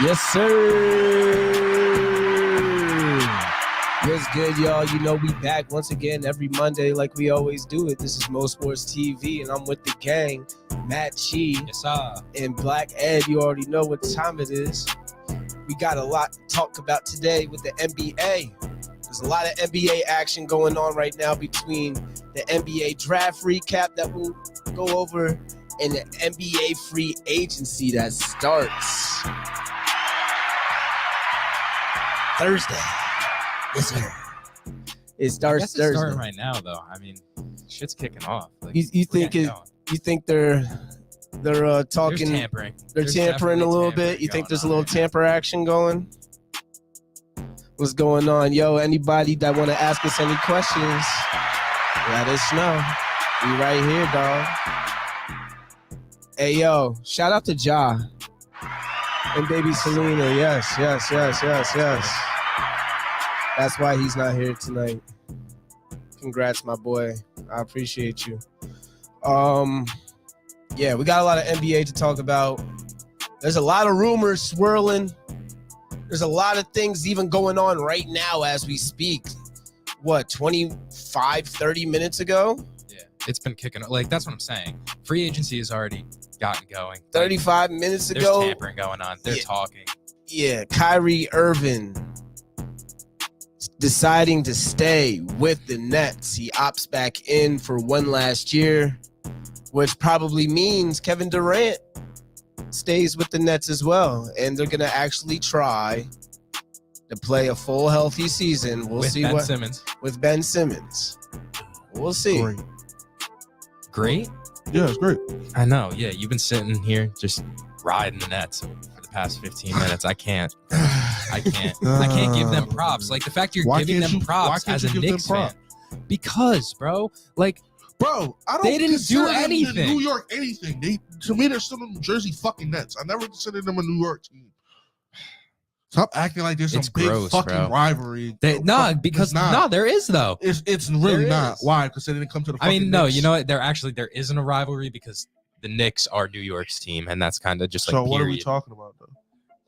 Yes, sir. What's good, y'all? You know we back once again every Monday like we always do it. This is Mo Sports TV, and I'm with the gang, Matt Chi, Yes, sir. and Black Ed. You already know what time it is. We got a lot to talk about today with the NBA. There's a lot of NBA action going on right now between the NBA draft recap that we'll go over and the NBA free agency that starts Thursday. Yes, sir. It starts I guess Thursday. it's starting right now, though. I mean, shit's kicking off. Like, You think we're you think they're There's talking? tampering. They're tampering a little bit. You think there's a little tamper action going? What's going on, yo? Anybody that want to ask us any questions, let us know. We right here, dog. Hey, yo, shout out to Ja and baby Selena. Yes. That's why he's not here tonight. Congrats, my boy. I appreciate you. Yeah, we got a lot of NBA to talk about. There's a lot of rumors swirling. There's a lot of things even going on right now as we speak. What, 25, 30 minutes ago? Yeah, it's been kicking. Like, that's what I'm saying. Free agency has already gotten going. 35 minutes There's ago. tampering going on. They're talking. Yeah, Kyrie Irving deciding to stay with the Nets. He opts back in for one last year, which probably means Kevin Durant stays with the Nets as well. And they're going to actually try to play a full healthy season. We'll with see Ben what Simmons. with Ben Simmons. We'll see. Great. Yeah, it's great. I know. Yeah, you've been sitting here just riding the Nets for the past 15 minutes. I can't give them props. Like, the fact you're giving them props as a Knicks fan. Because, bro, like, Bro, I don't They didn't consider do them anything. the New York anything. To me, they're still the New Jersey fucking Nets. I never considered them a New York team. Stop acting like there's some It's big gross, fucking bro. rivalry. there is though. It's really There not. is. Why? Because they didn't come to the. I mean, fucking no, Knicks. you know what? There isn't a rivalry because the Knicks are New York's team, and that's kind of just like. So what are we period. talking about though?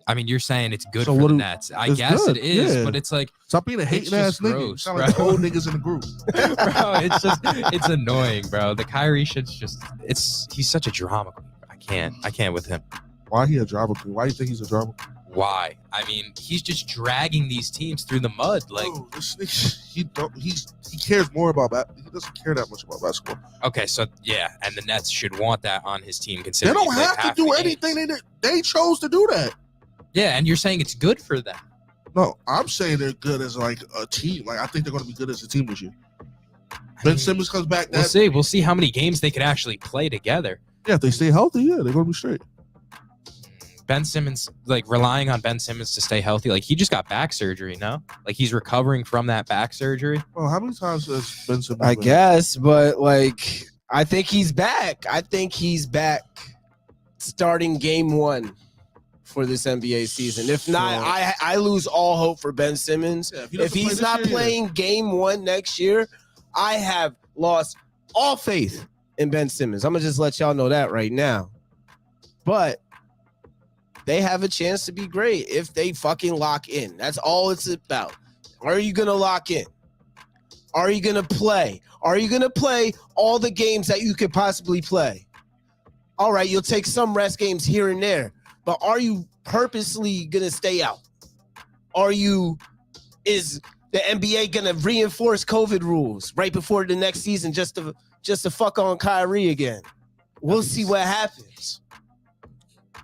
I mean, you're saying it's good So for what the do- Nets. I it's guess good, it is, yeah. but it's like, Stop being a hating ass just nigga. gross, You sound like the bro. old niggas in the group. bro, it's annoying, bro. The Kyrie shit's just, he's such a drama queen. I can't with him. Why he a drama queen? Why do you think he's a drama queen? Why? I mean, he's just dragging these teams through the mud. Like, Bro, this nigga, he cares more about that. He doesn't care that much about basketball. okay, so yeah, and the Nets should want that on his team. They Considering don't he played have to half do the anything. games. They chose to do that. Yeah, and you're saying it's good for them. No, I'm saying they're good as like a team. Like I think they're going to be good as a team this year. I Ben mean, Simmons comes back. We'll see how many games they could actually play together. Yeah, if they stay healthy, yeah, they're going to be straight. Ben Simmons, like relying on Ben Simmons to stay healthy, like he just got back surgery, no? Like he's recovering from that back surgery. Well, how many times has Ben Simmons? I been- guess, but like, I think he's back. Starting game one for this NBA season. If not, So- I lose all hope for Ben Simmons. Yeah, If doesn't play he's this not year, yeah. playing game one next year, I have lost all faith in Ben Simmons. I'm gonna just let y'all know that right now. But they have a chance to be great if they fucking lock in. That's all it's about. Are you gonna lock in? Are you gonna play? Are you gonna play all the games that you could possibly play? All right, you'll take some rest games here and there, but are you purposely gonna stay out? Is the NBA gonna reinforce COVID rules right before the next season just to fuck on Kyrie again? We'll see what happens.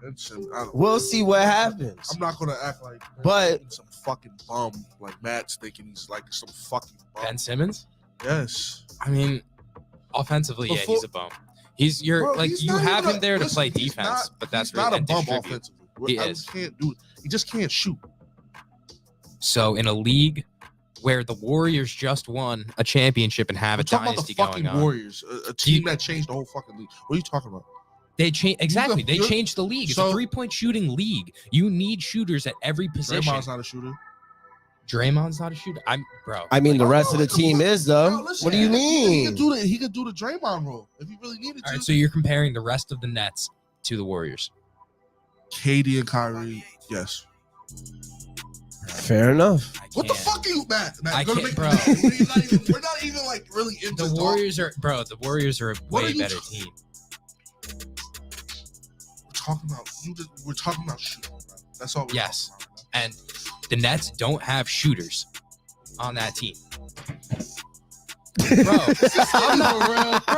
Ben Simmons, I don't- We'll see what happens. I'm not going to act like But- he's some fucking bum like Matt's thinking he's like some fucking bum. Ben Simmons? Yes. I mean, offensively, yeah, Before- he's a bum. He's Bro, like he's you not have even him there to listen, play he's defense, not- but that's he's not really a bum distribute. offensively. He I is. Can't do it. He just can't shoot. So in a league where the Warriors just won a championship and have I'm a talking about dynasty the fucking going on, Warriors, a team that changed the whole fucking league. What are you talking about? they change exactly. They you're- changed the league. It's so- a 3-point shooting league. You need shooters at every position. Draymond's not a shooter. Draymond's not a shooter. Bro. I mean, the rest of the team is though. No, listen, What do you He mean? could do the Draymond role if he really needed to. All right, so you're comparing the rest of the Nets to the Warriors. KD and Kyrie, yes. Fair enough. What the fuck are you, Matt? I You're gonna can't, make bro. We're not even like really into The Warriors are, bro. The Warriors are a way better team. We're talking about shooting, bro. That's all. Yes, and the Nets don't have shooters on that team. Bro, I'm not,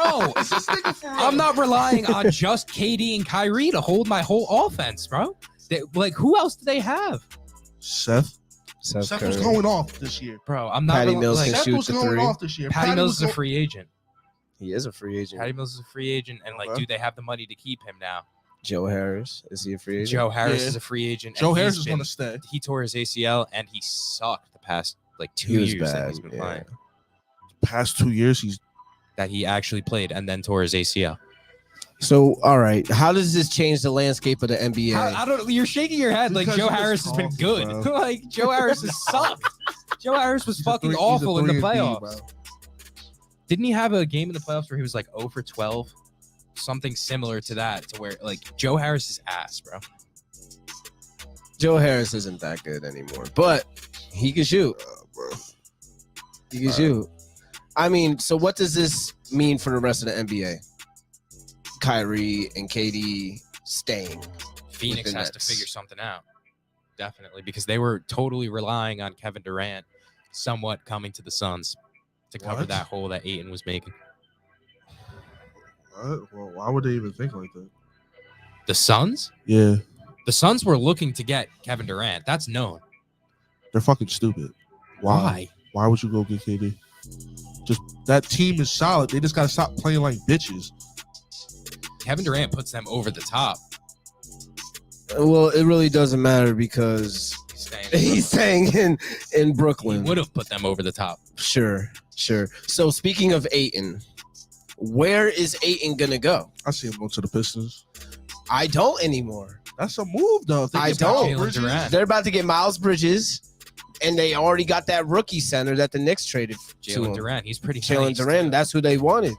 I'm not relying on just KD and Kyrie to hold my whole offense, bro. Like, who else do they have? Seth was going off this year. Bro, I'm not. Patty Mills like, can Seth shoot was the going three. off this year. Patty Mills is a free agent. He is a free agent. Patty Mills is a free agent, and like, do they have the money to keep him now? Joe Harris, is he a free agent? Joe Harris Yeah. is a free agent. Joe and Harris he's is been- going to stay. He tore his ACL, and he sucked the past like 2 He was years that bad, he's been yeah. playing. Past 2 years, That he actually played and then tore his ACL. So, all right, how does this change the landscape of the NBA? I don't. You're shaking your head like Because Joe he was Harris has been awful, good. bro. Like Joe Harris has sucked. Joe Harris was he's a fucking three- awful in the he's a 3 and D, playoffs. bro. Didn't he have a game in the playoffs where he was like 0 for 12? Something similar to that, to where like Joe Harris is ass, bro. Joe Harris isn't that good anymore, but he can shoot. Bro. He can shoot. I mean, so what does this mean for the rest of the NBA? Kyrie and KD staying. Phoenix the has to Nets. figure something out, definitely, because they were totally relying on Kevin Durant, somewhat coming to the Suns to cover What? that hole that Ayton was making. What? Well, why would they even think like that? The Suns? Yeah, The Suns were looking to get Kevin Durant. That's known. they're fucking stupid. Why? Why would you go get KD? Just that team is solid. They just gotta stop playing like bitches. Kevin Durant puts them over the top. Well, it really doesn't matter because He's staying. he's staying in He Brooklyn. would have put them over the top. Sure. So speaking of Ayton, where is Ayton gonna go? I see him go to the Pistons. I don't anymore. That's a move, though. If they I get don't. Miles Bridges- Jalen Durant. They're about to get Miles Bridges, and they already got that rookie center that the Knicks traded to Jalen him. Durant. He's pretty Jalen nice, Durant, too. that's who they wanted.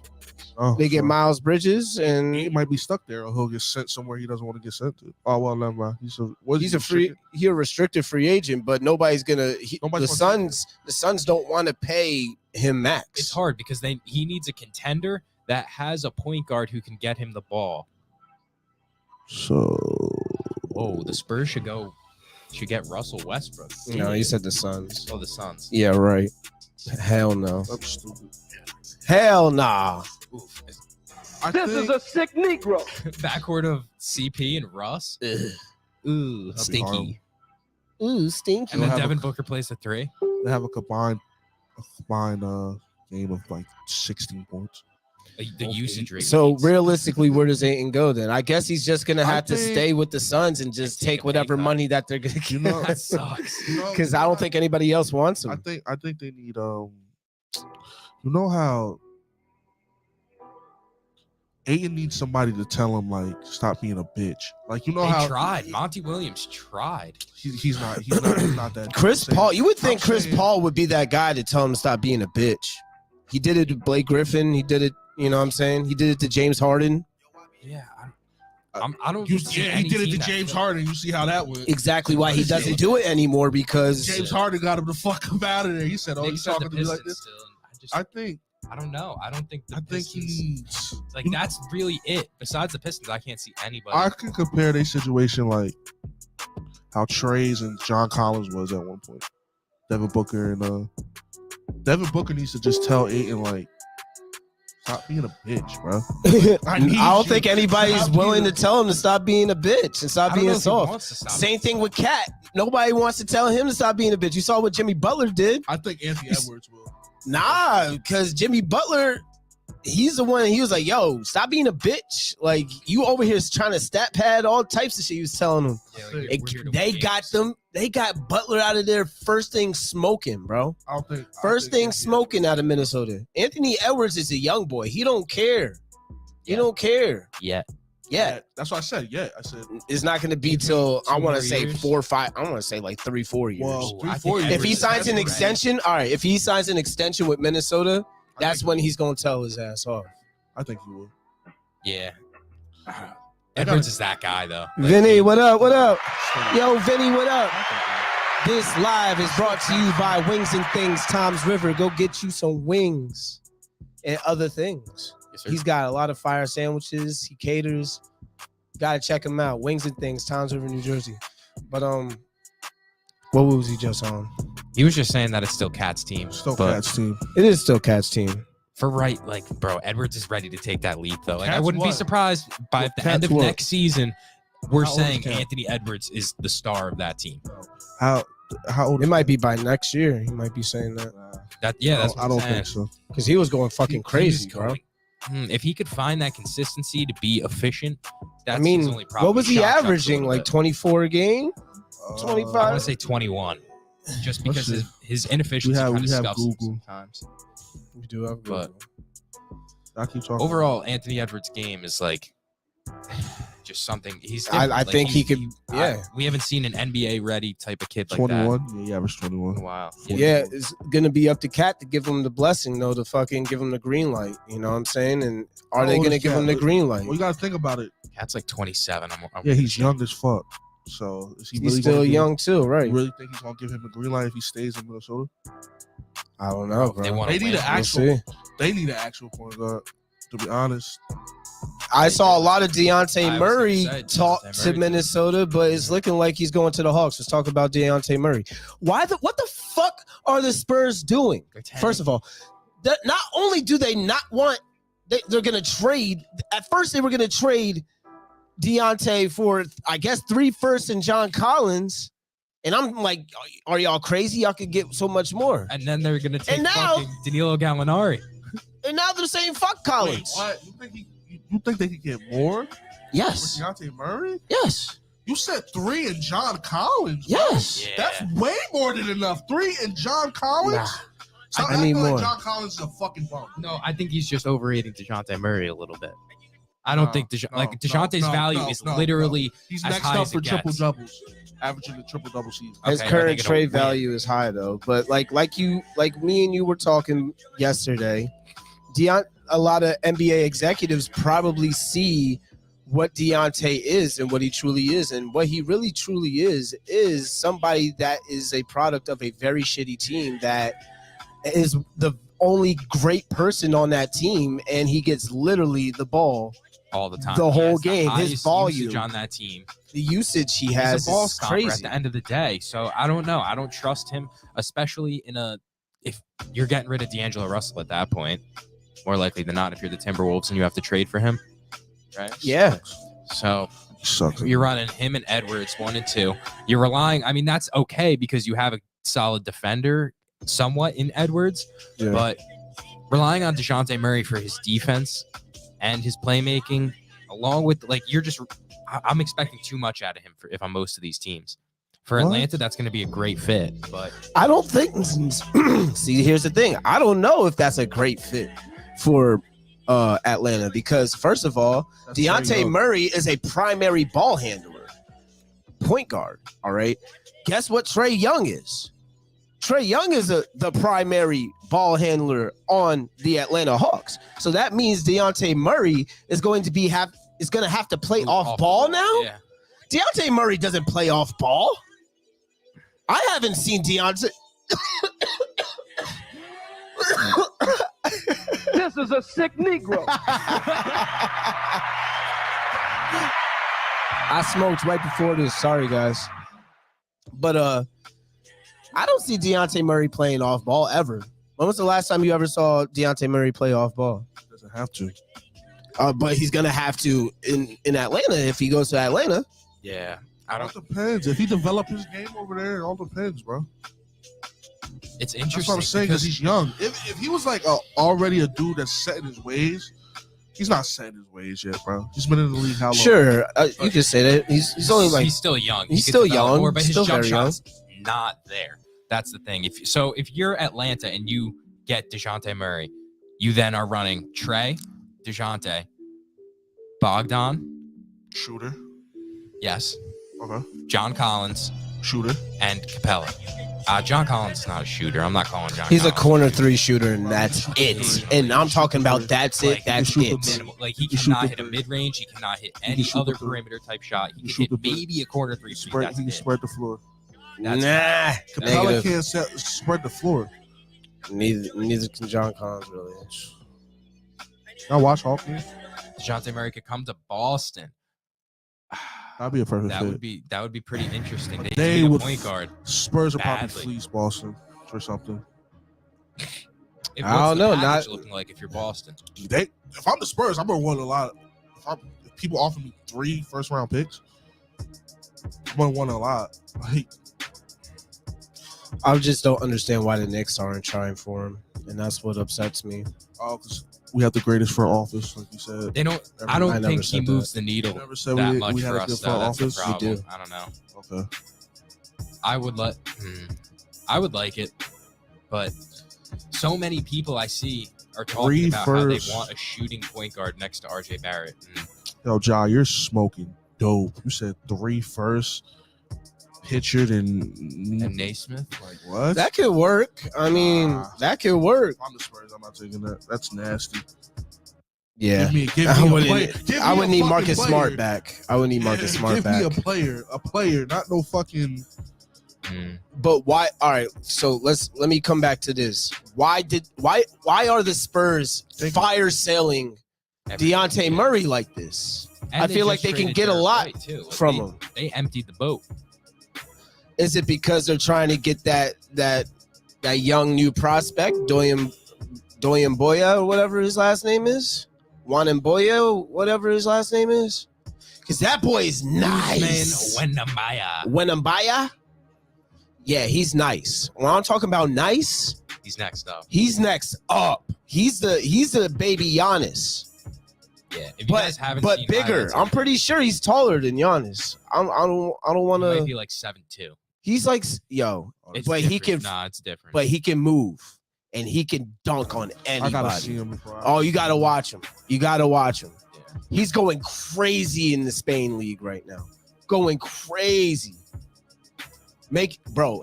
Oh, They get so Miles Bridges, he and might be stuck there, or he'll get sent somewhere he doesn't want to get sent to. Oh well, never mind. He's he's a restricted free agent, but nobody's gonna. Nobody's The gonna- Suns don't want to pay him max. It's hard because he needs a contender that has a point guard who can get him the ball. So Whoa, the Spurs should get Russell Westbrook. No, you said the Suns. Oh, the Suns. Yeah, right. Hell no. that's stupid. Hell nah. Oof. I think a sick Negro. Backcourt of CP and Russ. Ugh. Ooh, That'd be stinky. Ooh, stinky. And then They'll have Devin a- Booker plays the 3. they have a combined game of like 16 points. The usage rate. So leads. realistically, where does Ayton go then? I guess he's just gonna I have to think- stay with the Suns and just Take a take pay whatever cut. money that they're gonna You get. know, that sucks. Because I don't think anybody else wants I him. think they need you know how Ayton needs somebody to tell him like stop being a bitch. Like you know They how tried. Monty Williams tried. he's not that Chris I'm Paul, saying- you would think I'm Chris saying- Paul would be that guy to tell him to stop being a bitch. He did it to Blake Griffin. He did it, you know what I'm saying? He did it to James Harden. Yeah, I don't. You, see yeah, any he did it team to that James feel- Harden. You see how that went. Exactly why he doesn't do it anymore because James Harden got him the fuck up out of there. He said, "Oh, Nick you said the talking to me like Pistons this?" still, and I I don't know. I don't think the think Pistons. he needs. Like that's really it. Besides the Pistons, I can't see anybody. I can compare their situation like how Trey's and John Collins was at one point. Devin Booker and Devin Booker needs to just tell Ayton like, stop being a bitch, bro. I need don't you. think anybody's Stop willing being to tell him to stop being a bitch and stop I don't know being if he soft. wants to stop Same it. thing with Cat. Nobody wants to tell him to stop being a bitch. You saw what Jimmy Butler did. I think Anthony Edwards will. Nah, because Jimmy Butler, he's the one. He was like, "Yo, stop being a bitch. Like you over here is trying to stat pad all types of shit." He was telling him. Yeah, We're here to They win got games. them. They got Butler out of there first thing smoking, bro. I don't think First thing smoking out of Minnesota. Anthony Edwards is a young boy. He don't care. He Yeah. don't care. Yeah. Yeah, That's what I said. Yeah, I said. it's not going to be till I Two want more to say years? 4 or 5. I want to say like 3-4 years. Well, I 3-4 think years. If he Edwards signs an is extension, all right. If he signs an extension with Minnesota, that's when he's gonna tell his ass off. I think he will. Yeah. Edwards is that guy, though. Like, Vinny, what up? What up? Yo, Vinny, what up? This live is brought to you by Wings and Things, Tom's River. Go get you some wings and other things. Yes, sir. He's got a lot of fire sandwiches. He caters. Gotta check him out. Wings and Things, Tom's River, New Jersey. But what was he just on? He was just saying that it's still Cat's team. Still but Cats team. It is still Cat's team. for bro, Edwards is ready to take that leap, though. Like, I Cats wouldn't be what? surprised by the end of Cats what? next season, we're How old is saying Cat? Anthony Edwards is the star of that team. How old? It might be by next year. He might be saying that That's what I I'm don't saying. think so. because he was going fucking He crazy, was bro. going- If he could find that consistency to be efficient, that's I mean, his only problem. what was he Shot chucks a averaging? little Like bit. 24 a game? I 25? want to say 21, just because Let's his inefficiency kind of we have scuffs him Google. sometimes. We do have But I keep talking. overall, Anthony Edwards' game is like just something. He's. I different. Like, think he could. I- Yeah. we haven't seen an NBA ready type of kid like 21. that Yeah, he averaged in a 21. while. Yeah, it's gonna be up to Cat to give him the blessing, though, to fucking give him the green light. You know what I'm saying? And are How they old gonna is give Cat? him the green light? Well, you gotta think about it. Cat's like 27. Yeah, he's young as fuck. So is he He's really still gonna give- young too, right? You really think he's gonna give him a green light if he stays in Minnesota? I don't know, They bro. want They to need win. an We'll actual. see. They need an actual point guard. To be honest, I saw a lot of I Deontay was Murray gonna say, talk Deontay to Murray. Minnesota, but it's looking like he's going to the Hawks. Let's talk about Deontay Murray. What the fuck are the Spurs doing? They're 10. First of all, that not only do they not want, they're going to trade. At first, they were going to trade Deontay for, I guess, 3 firsts and John Collins. And I'm like, are y'all crazy? Y'all could get so much more. and then they're gonna take And now- fucking Danilo Gallinari. And now they're saying fuck wait, Collins. what? You think they could get more with Yes. Deontay Murray? Yes. You said 3 and John Collins. Yes. That's way more than enough. 3 and John Collins. Nah. So I I need feel more. like John Collins is a fucking bum. No, I think he's just overrating DeJounte Murray a little bit. I don't think DeJounte's value is literally He's as next high up as for it triple gets. doubles, averaging a triple double season. His Okay, I current think it'll trade win. value is high though, but like me and you were talking yesterday, a lot of NBA executives probably see what Deontay is and what he truly is, and what he really truly is somebody that is a product of a very shitty team that is the only great person on that team, and he gets literally the ball. all the time. The whole He has game, his highest volume. usage on that team. The usage he has He's a ball is stopper at crazy. the end of the day. So I don't know. I don't trust him, especially if you're getting rid of D'Angelo Russell at that point. More likely than not, if you're the Timberwolves and you have to trade for him, right? Yeah. So Sucks. you're running him and Edwards 1 and 2. You're relying. I mean, that's okay because you have a solid defender, somewhat in Edwards, Yeah. but relying on DeJounte Murray for his defense and his playmaking, along with I'm expecting too much out of him if I'm most of these teams. For What? Atlanta, that's going to be a great fit, but I don't think. See, here's the thing. I don't know if that's a great fit for Atlanta because, first of all, That's very Deontay young. Murray is a primary ball handler, point guard. All right. Guess what Trae Young is? Trae Young is the primary ball handler on the Atlanta Hawks. So that means Deontay Murray is going to have to play off ball now. Yeah. Deontay Murray doesn't play off ball. I haven't seen Deontay. This is a sick Negro. I smoked right before this. Sorry, guys. But I don't see Deontay Murray playing off ball ever. When was the last time you ever saw Deontay Murray play off ball? Doesn't have to. But he's gonna have to in Atlanta if he goes to Atlanta. Yeah. It all depends. If he develop his game over there, it all depends, bro. It's That's interesting. what I'm saying because he's young. If he was like already a dude that's set in his ways, he's not set in his ways yet, bro. He's been in the league how long? Sure, you can say that. He's only like he's still young. he's He could still develop young, more, but his still jump very young. shot's not there. That's the thing. If you're Atlanta and you get DeJounte Murray, you then are running Trae, DeJounte, Bogdan, Shooter. yes, Okay. John Collins, Shooter. and Capella. John Collins is not a shooter. I'm not calling John. He's Collins a corner 3 shooter, and that's it. And I'm talking about that's it. That's it. minimal. Like he cannot hit a mid range. He cannot hit any other perimeter type shot. He can hit maybe a corner 3. He can spread the floor. Nah, Capella negative. can't spread the floor. Neither can John Collins really. I watch Hawkins. DeJounte Murray could come to Boston. That'd be a perfect fit. That would be pretty interesting. They need a would point guard. Spurs would probably badly. fleece Boston or something. I don't know, Not looking like if you're Boston. If I'm the Spurs, I'm gonna want a lot. If people offer me 3 first-round picks, I'm gonna want a lot. Like, I just don't understand why the Knicks aren't trying for him, and that's what upsets me. because we have the greatest front office, like you said. They don't. I I don't never think he said moves that. the needle Never said that we much had for a us. good Though. front That's the office. problem. do. I don't know. Okay. I would like it, but so many people I see are talking about how they want a shooting point guard next to RJ Barrett. Yo, Ja, you're smoking dope. You said 3 first, Pitchard and Naismith. Like what? That could work. I mean, that could work. If I'm the Spurs, I'm not taking that. That's nasty. Yeah. Give me I a wouldn't- player. Give me I would a need fucking Marcus player. Smart back. I would need Marcus Smart back. Give me a player, not no fucking. But why? All right, so let me come back to this. Why are the Spurs fire selling Dejounte Murray like this? And I feel like they can get a lot from him. They emptied the boat. Is it because they're trying to get that young new prospect, Doyen Boya, or whatever his last name is? Juan Boya, whatever his last name is? Because that boy is nice. Wenembaya? Yeah, he's nice. When I'm talking about nice, he's next up. He's next up. He's the baby Giannis. Yeah, if you guys haven't but seen bigger. highlights, I'm pretty sure he's taller than Giannis. I don't want he might to. be like 7'2". He's like It's but he can. different. Nah, it's different. But he can move and he can dunk on I gotta see anybody. him before. Oh, you gotta watch him. You gotta watch him. Yeah. He's going crazy in the Spain league right now. Going crazy.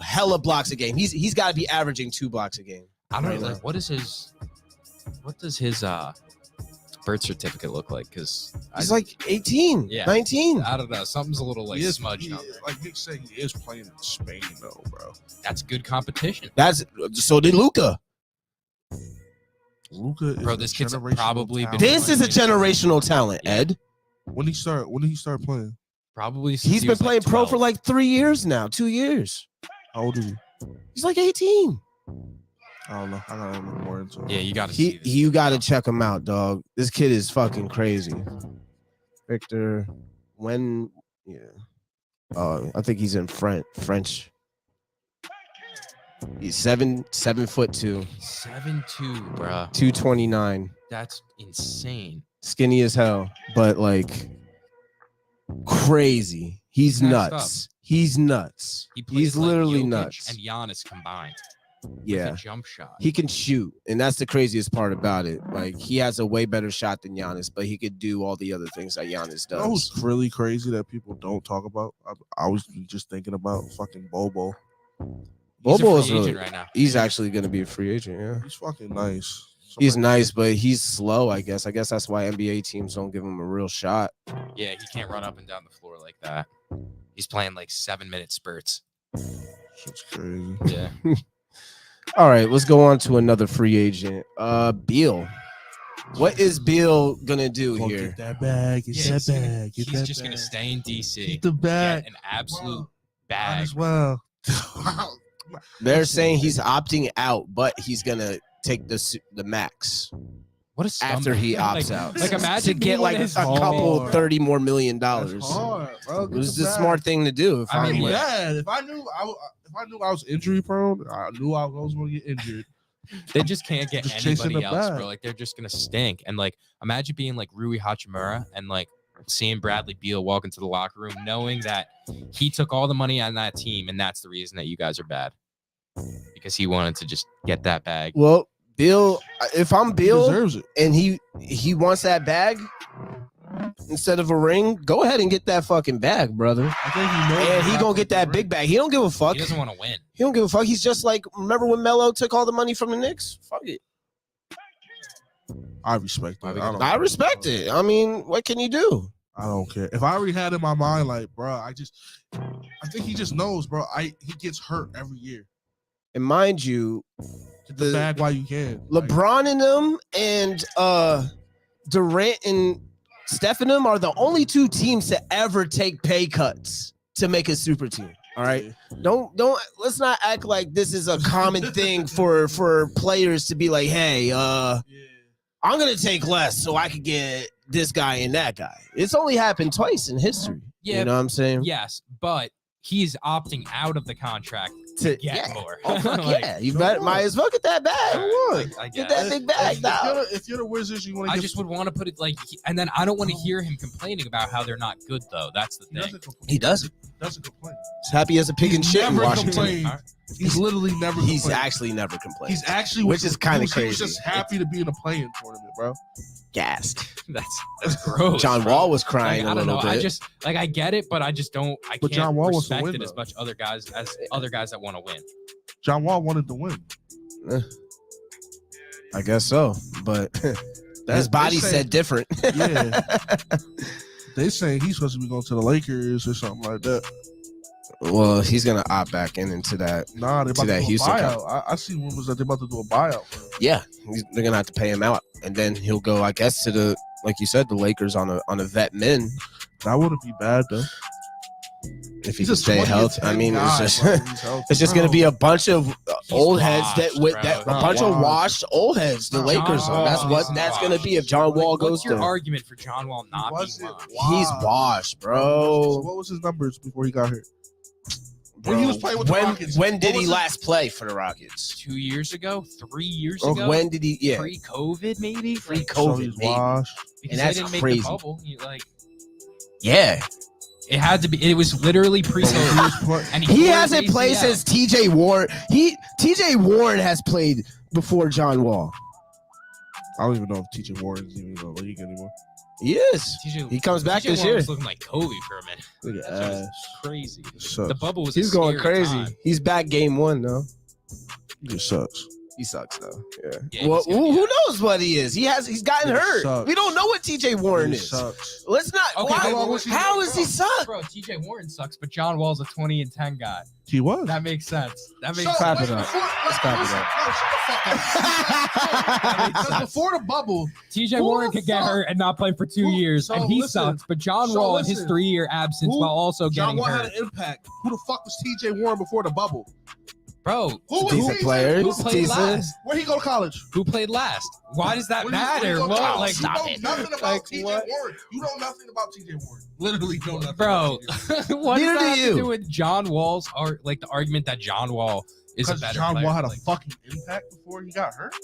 Hella blocks a game. He's got to be averaging 2 blocks a game. I don't right know. now. What does his birth certificate look like? Because He's like 18, Yeah. 19. I don't know. Something's a little like smudged on there. Like Nick said, he is playing in Spain though, bro. That's good competition. So did Luka. Luka is Bro, this a kid's generational probably been- talent. This is a generational talent, Ed. When did he start playing? Probably since He's he been was, like, playing pro 12. for like 3 years now, 2 years. How old is he? He's like 18. I don't know. I gotta look more into it. Yeah, you got to see this. You got to check him out, dog. This kid is fucking crazy. Victor, I think he's in French. He's 7'2", 7'2", bro. 229, That's insane. skinny as hell, but like crazy. He's Next nuts. He's nuts. He plays He's like literally Jokic nuts. and Giannis combined. With Yeah. a jump shot. He can shoot, and that's the craziest part about it. Like, he has a way better shot than Giannis, but he could do all the other things that Giannis You know who's does. really crazy that people don't talk about? I was just thinking about fucking Bobo. He's a Bobo free is really- agent right now. He's actually going to be a free agent, yeah. He's fucking nice. He's nice, but he's slow, I guess. I guess that's why NBA teams don't give him a real shot. Yeah, he can't run up and down the floor like that. He's playing like 7-minute spurts. Shit's crazy. Yeah. All right, let's go on to another free agent. Beal. What is Beal going to do Go here? Get that bag. Get Yeah, that bag. Get he's that just bag. gonna stay in DC. Get the bag. Get an absolute Might bag. as well. They're saying he's opting out, but he's going to take the max What a after he opts like, out. Like imagine to get like a couple hard. $30 more million. That's hard, bro. It Get was the the bag. smart thing to do. I mean, I'm yeah. mad. If I knew I was injury prone, I knew I was going to get injured. They just can't get Just chasing anybody the else, bag. bro. Like they're just gonna stink. And like imagine being like Rui Hachimura and like seeing Bradley Beal walk into the locker room knowing that he took all the money on that team and that's the reason that you guys are bad. Because he wanted to just get that bag. Well, Bill, if I'm He Bill deserves it. and he wants that bag, instead of a ring, go ahead and get that fucking bag, brother. I think he knows. And he gonna get that big bag. He don't give a fuck. He doesn't want to win. He don't give a fuck. He's just like, remember when Melo took all the money from the Knicks? Fuck it. I respect it. I respect it. I mean, what can you do? I don't care. If I already had in my mind, like, bro, I think he just knows, bro. He gets hurt every year. And mind you, Get the bag while you can. LeBron and them and Durant and Steph and them are the only two teams to ever take pay cuts to make a super team. All right. Don't let's not act like this is a common thing for players to be like, hey, I'm gonna take less so I could get this guy and that guy. It's only happened twice in history. Yeah, you know what I'm saying? Yes, but he's opting out of the contract To get more. Oh, fuck Like, yeah. You might as well get that bag. I Get guess. that big bag now. If you're the Wizards, you want to. I just would want to put it like, and then I don't want to hear him complaining about how they're not good though. That's the thing. He doesn't. Doesn't complain. He's happy as a pig in He's shit in never Washington. complained. All right. He's literally never. He's complained. actually never complained. He's actually, which is kind of He was crazy. just happy to be in a playing tournament, bro. Gassed. That's gross. John bro. Wall was crying Like, a I don't little know. bit. I just like I get it, but I just don't. I But can't John Wall wants to respect win, it as though. much other guys as other guys that want to win. John Wall wanted to win. I guess so, but his body said different. Yeah. They saying he's supposed to be going to the Lakers or something like that. Well, he's gonna opt back into that. Nah, they're about to that do a Houston buyout. I see rumors that they're about to do a buyout. Yeah, they're gonna have to pay him out, and then he'll go, I guess, to the, like you said, the Lakers on a vet min. That wouldn't be bad though. If he He's can a stay 20 healthy. and I mean, 10 it's guy, just bro. He's healthy. it's just gonna be a bunch of old heads that washed, a bro. bunch of Washed. washed old heads. The John Lakers are. That's Wall what is that's washed. gonna be if John Wall goes What's your there. argument for John Wall not being wasn't washed? He's washed, bro. What was his numbers before he got hurt? When he was playing with the Rockets, when what did was he his- last play for the Rockets? 2 years ago, 3 years Or ago. when did he? Yeah, Pre-COVID, maybe. Pre-COVID. So he's maybe. washed. Because that's they didn't crazy. make the bubble. Like yeah. it had to be. It was literally pre-COVID. And He tore hasn't his played ACL. since T.J. Warren. T.J. Warren has played before John Wall. I don't even know if T.J. Warren's even in the league anymore. He is. TJ He comes back TJ this Warren year. was looking like Kobe for a minute. Look at That shit was ass. crazy. Sucks. The bubble was. He's a going scary crazy. time. He's back game one though. He just sucks. He sucks though. Yeah. Yeah, Well, he's gonna be who out. knows what he is? He's gotten He hurt. sucks. We don't know what T.J. Warren He is. sucks. Let's not. Okay, why- how long was he- how is he suck? Bro, TJ Warren sucks, but John Wall's a 20 and 10 guy. He was. That makes sense. That makes Clap sense. it up. Let's clap it up. Because before the bubble, TJ Who Warren the could get fuck- hurt and not play for 2 years, So and he listen. sucks. But John So Wall in his listen. 3-year absence, Who- while also John getting Wall hurt. had an impact. Who the fuck was T.J. Warren before the bubble? Bro, Who was Decent T.J. player. who Who played Decent. last? Where he go to college? Who played last? Why does that When he- when he matter? go to What? college? Like, You stop know it. nothing about Like, T.J. what? Warren. You know nothing about T.J. Warren. Literally know nothing. Bro, about T.J. what Neither does do that have you. to do with John Wall's art? Like the argument that John Wall is a Because better John player. Wall had a Like, fucking impact before he got hurt.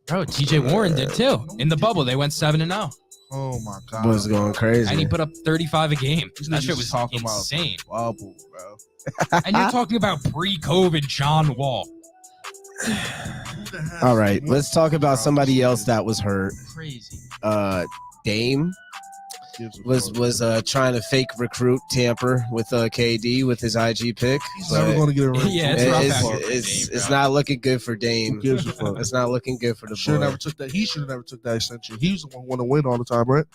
bro, TJ Warren did too. In the bubble, they went 7-0, Oh my god. Was going crazy. and he put up 35 a game. These That niggas shit was talking about insane. bubble, bro. And you're talking about pre-COVID John Wall. Who the hell All right, is- let's talk about somebody else that was hurt. Crazy. Dame gives a was fuck. trying to fake recruit tamper with KD with his IG pick. He's but never going to get a ring. Yeah, it's rough it's, out here for it's, Dame, it's bro. not looking good for Who Dame. gives a fuck? It's not looking good for the Should have boy. never took that. He should have never took that extension. He's the one who want to win all the time, right?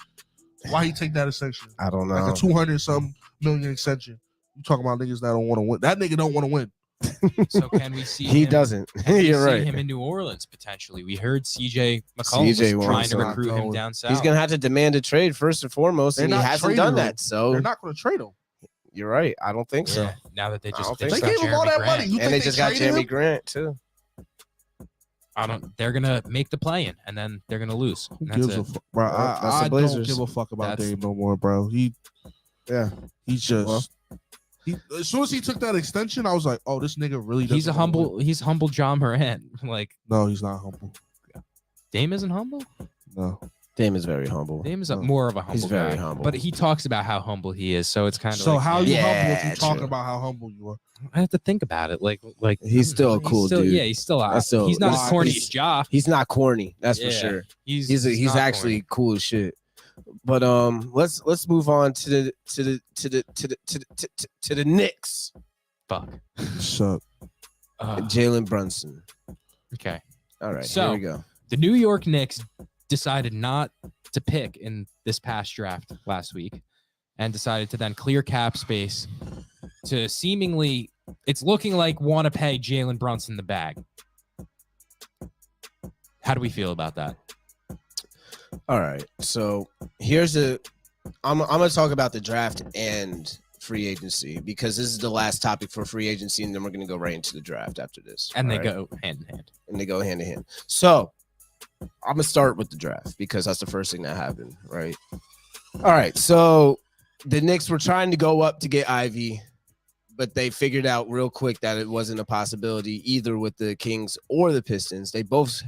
Why he take that extension? I don't know. Like a 200-something million extension. You talking about niggas that don't want to win? That nigga don't want to win. So can we see He him? doesn't. Can we You're see right. him in New Orleans potentially? We heard CJ McCollum CJ was trying wants to him. recruit him down south. He's gonna have to demand a trade first and foremost, They're and he not hasn't trading done him. that. So They're not going to trade him. you're right. I don't think so. Yeah, now that they I just don't think fixed They so. up gave him all Jeremy that Grant. money. You And they think just got traded Jeremy him? Grant too. They're gonna make the play-in and then they're gonna lose. Who And that's gives a it. fuck, bro? Well, that's the I don't Blazers. give a fuck about That's- Dame no more, bro. Yeah. He's just. Well. As soon as he took that extension, I was like, "Oh, this nigga really." He's a doesn't wanna win. humble. He's humble John Morant. Like No, he's not humble. Dame isn't humble. No, Dame is very humble. Dame is No. more of a humble He's very guy. humble. But he talks about how humble he is, so it's kind of so like, how you Yeah, humble if you talking true. about how humble you are? I have to think about it. Like He's still a cool still, dude. Yeah, he's still That's still- he's not Why? as corny He's- as Ja. Actually, that's for Yeah. sure. He's He's not actually corny. cool as shit. But let's move on to the Knicks. Fuck. So Jalen Brunson. Okay. All right, So- here we go. The New York Knicks decided not to pick in this past draft last week and decided to then clear cap space to seemingly, it's looking like want to pay Jalen Brunson the bag. How do we feel about that? All right, so I'm gonna talk about the draft and free agency because this is the last topic for free agency, and then we're gonna go right into the draft after this. And they all right? go hand in hand. And they go hand in hand. So I'm gonna start with the draft because that's the first thing that happened, right? All right, so the Knicks were trying to go up to get Ivy, but they figured out real quick that it wasn't a possibility either with the Kings or the Pistons. They both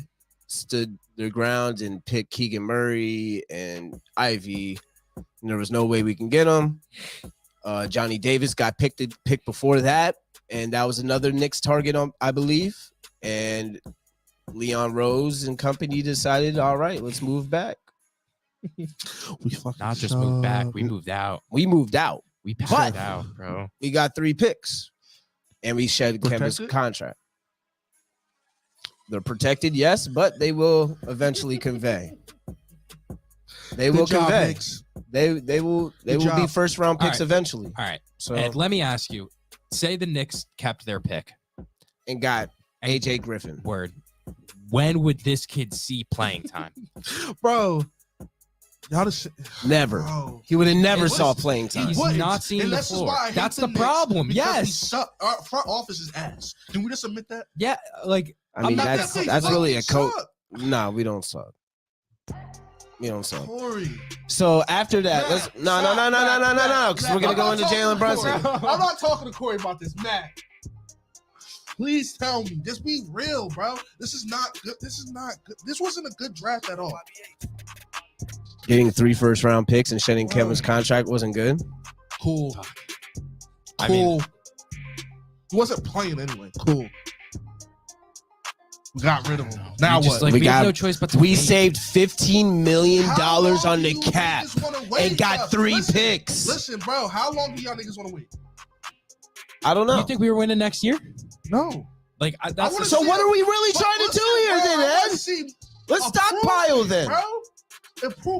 stood their ground and picked Keegan Murray and Ivy. And there was no way we can get them. Johnny Davis got picked before that, and that was another Knicks target, I believe. And Leon Rose and company decided, all right, let's move back. we fucking Not just moved back, we moved out. We moved out. We But- passed out, bro. We got 3 picks, and we shed Kemba's Protected? contract. They're protected, yes, but they will eventually convey. They will Good job, convey. Knicks. They will be job. first round All picks right. eventually. All right. So Ed, let me ask you. Say the Knicks kept their pick. and got AJ Griffin. Word. When would this kid see playing time? Bro. Y'all just Never. bro. He would have never It saw was- playing time. He's wouldn't. not seeing And the this is floor. why I hate That's the the Knicks, problem. because we Yes. suck. Our front office is ass. Can we just admit that? Yeah. Like, I mean, I'm not that's gonna say that's like really we a coach. suck. Nah, we don't suck. We don't suck. Corey. So after that, Matt, let's no, Matt, because Matt, we're gonna I'm go not into talking Jalen to Brunson. Corey. I'm not talking to Corey about this, Matt. Please tell me. Just be real, bro. This is not good. This is not good. This wasn't a good draft at all. Getting 3 first round picks and shedding Bro. Kevin's contract wasn't good. Cool. I mean- Cool. He wasn't playing anyway. Cool. We got rid of him. Now we just, what? Like, We we have got- no choice but to We wait. saved $15 million How long on do the you cap niggas wanna wait, and got bro? 3 Listen, picks. Listen, bro. How long do y'all niggas want to wait? I don't know. You think we were winning next year? No. Like, I that's wanna the- So see what it. are we really But trying to listen, do here bro, then, I wanna Ed? see Let's stockpile improvement, then. Bro.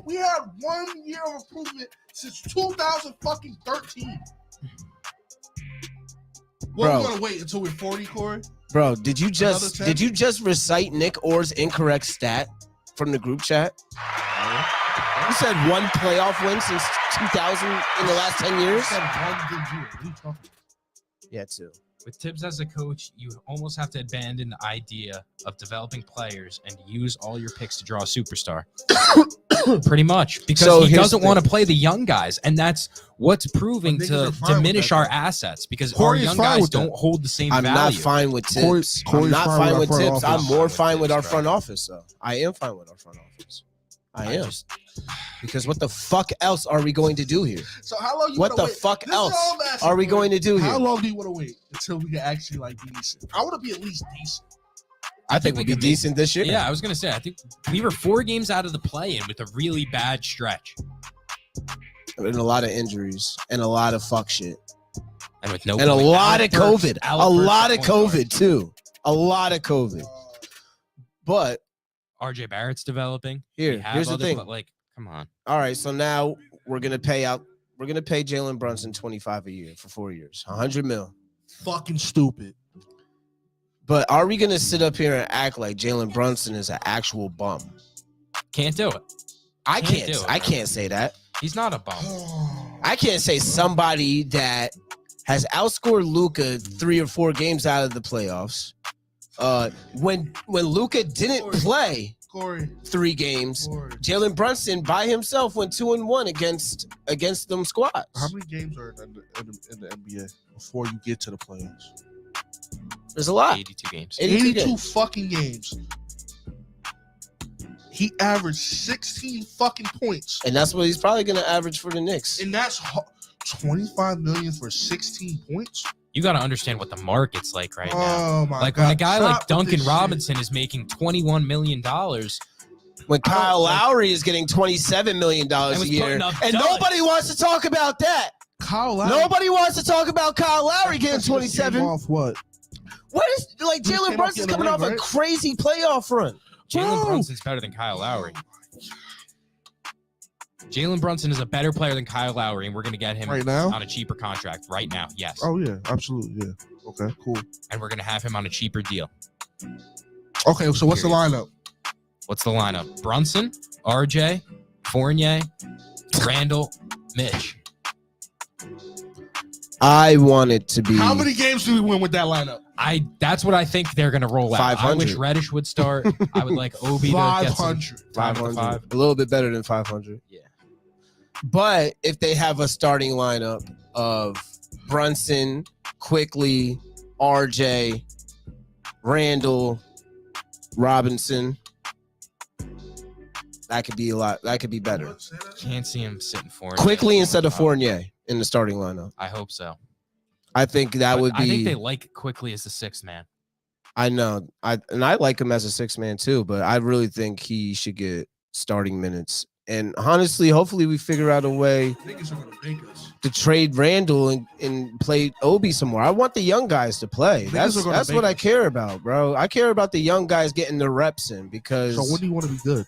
We had 1 year of improvement since 2013. What, Bro. we gonna wait until we're 40, Corey? Bro, did you just 10? recite Nick Orr's incorrect stat from the group chat? You said 1 playoff win since 2000 in the last 10 years? I said 1 good year. What are you talking about? Yeah, 2. With Tibbs as a coach, you almost have to abandon the idea of developing players and use all your picks to draw a superstar. Pretty much. Because So he here's doesn't the want to thing. play the young guys. And that's what's proving But niggas to are fine with diminish that, our though. assets because Corey our is young fine guys with that. don't hold the same I'm value. not fine with tips. Corey's I'm not fine fine with with our front tips. office. I'm more I'm fine fine with with our tips, front bro. office, though. I am fine with our front office. I am. just- Because what the fuck else are we going to do here? So how long you What wanna the wait? fuck This is else all I'm asking, are we Corey. going to do How here? long do you want to wait until we can actually like be decent? I want to be at least decent. I think we'll be could be- decent this year. Yeah, I was going to say, I think we were 4 games out of the play-in with a really bad stretch. And a lot of injuries and a lot of fuck shit. And with no And a point. lot of Alec Burks- COVID. Alec A Burks lot of at point guard. COVID, too. A lot of COVID. But RJ Barrett's developing. Here, We have here's the others, thing. but, like, come on. all right, so now we're gonna pay Jalen Brunson $25 a year for 4 years, $100 million. Fucking stupid. But are we gonna sit up here and act like Jalen Brunson is an actual bum? Can't do it. I Can't can't. do it. I can't say that. He's not a bum. I can't say somebody that has outscored Luka 3 or 4 games out of the playoffs. When Luka didn't play Corey. 3 games, Corey. Jalen Brunson by himself went 2-1 against them squads. How many games are in the NBA before you get to the playoffs? There's a lot. 82 games. 82 82 games. fucking games. He averaged 16 fucking points, And that's what he's probably going to average for the Knicks. and that's 25 million for 16 points. You got to understand what the market's like right now. Oh my Like god! when a guy Stop like with Duncan this shit. Robinson is making $21 million, When Kyle Lowry is getting $27 million a year, and nobody wants to talk about that. Kyle Lowry. Nobody wants to talk about Kyle Lowry getting 27. Off what? What is like Jalen Brunson's coming off a crazy playoff run? Jalen Brunson's better than Kyle Lowry. Jalen Brunson is a better player than Kyle Lowry, and we're going to get him right now on a cheaper contract right now. Yes. Oh yeah, absolutely. Yeah. Okay, cool. And we're going to have him on a cheaper deal. Okay, so what's the lineup? What's the lineup? Brunson, RJ, Fournier, Randall, Mitch. I want it to be. How many games do we win with that lineup? That's what I think they're going to roll out. 500. I wish Reddish would start. I would like Obi to get some 500. A little bit better than 500. Yeah. But if they have a starting lineup of Brunson, Quickly, RJ, Randall, Robinson, that could be a lot. That could be better. Can't see him sitting Fournier. Quickly instead of Fournier in the starting lineup. I hope so. I think that would be. I think they like Quickly as the sixth man. I know. I like him as a sixth man too, but I really think he should get starting minutes. And honestly, hopefully we figure out a way to trade Randall and play Obi some more. I want the young guys to play. That's what I care about, bro. I care about the young guys getting their reps in because. So when do you want to be good?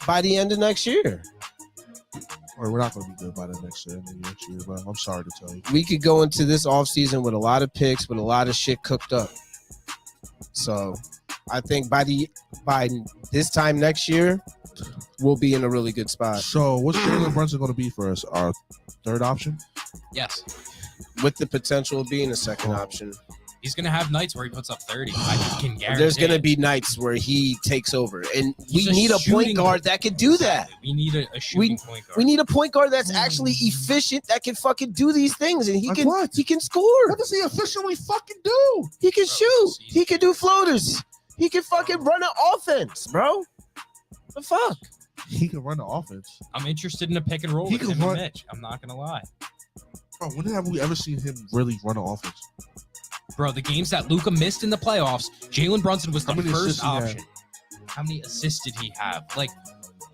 By the end of next year. Or we're not going to be good by the next year, bro. I'm sorry to tell you. We could go into this offseason with a lot of picks, with a lot of shit cooked up. So I think by this time next year, we'll be in a really good spot. So what's Jalen Brunson going to be for us? Our third option? Yes. With the potential of being a second option. He's going to have nights where he puts up 30. I can guarantee. There's going to be nights where he takes over. And we need a point guard that can do that. We need a shooting point guard. We need a point guard that's actually efficient that can fucking do these things. And he can score. What does he efficiently fucking do? He can shoot. He can do floaters. He can fucking run an offense, bro. The fuck? He can run the offense. I'm interested in a pick and roll with him and Mitch. I'm not going to lie. Bro, when have we ever seen him really run an offense? Bro, the games that Luka missed in the playoffs, Jalen Brunson was the first option. How many assists did he have? Like,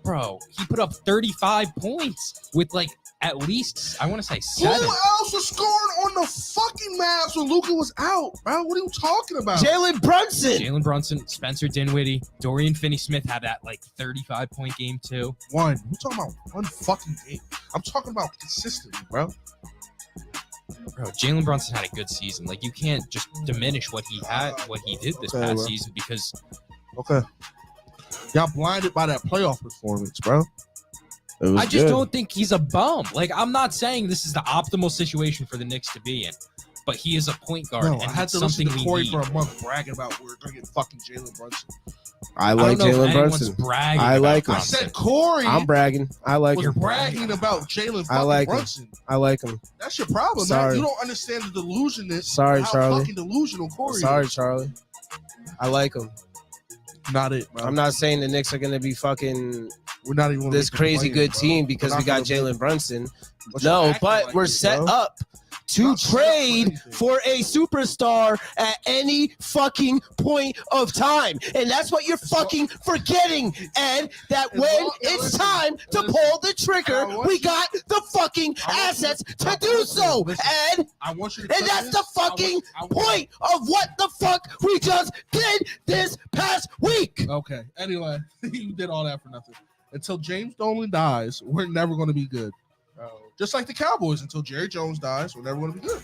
bro, he put up 35 points with like at least, I want to say 7. Who else was scoring on the fucking Mavs when Luka was out, bro? What are you talking about? Jalen Brunson, Spencer Dinwiddie, Dorian Finney-Smith had that like 35-point game too. One. We're talking about one fucking game. I'm talking about consistently, bro. Bro, Jalen Brunson had a good season. Like, you can't just diminish what he did this past season because. Okay. Y'all blinded by that playoff performance, bro. I just don't think he's a bum. Like, I'm not saying this is the optimal situation for the Knicks to be in, but he is a point guard. No, and I had to listen to Corey for a month bragging about we're going to get fucking Jalen Brunson. I like Jalen Brunson. I like him. I said Corey. I'm bragging. I like him. You're bragging about Jalen Brunson. I like him. That's your problem, man. You don't understand the delusionness. Sorry, Charlie. Fucking delusional Corey. Sorry, Charlie. I like him. Not it, bro. I'm not saying the Knicks are going to be fucking we're not even this crazy good team because we got Jalen Brunson. No, but we're set up to trade for a superstar at any fucking point of time. And that's what you're fucking forgetting, Ed, that when it's time to pull the trigger, we got the fucking assets to do so, Ed. And that's the fucking point of what the fuck we just did this past week. Okay, anyway, you did all that for nothing. Until James Dolan dies, we're never going to be good. Just like the Cowboys, until Jerry Jones dies, we're never going to be good.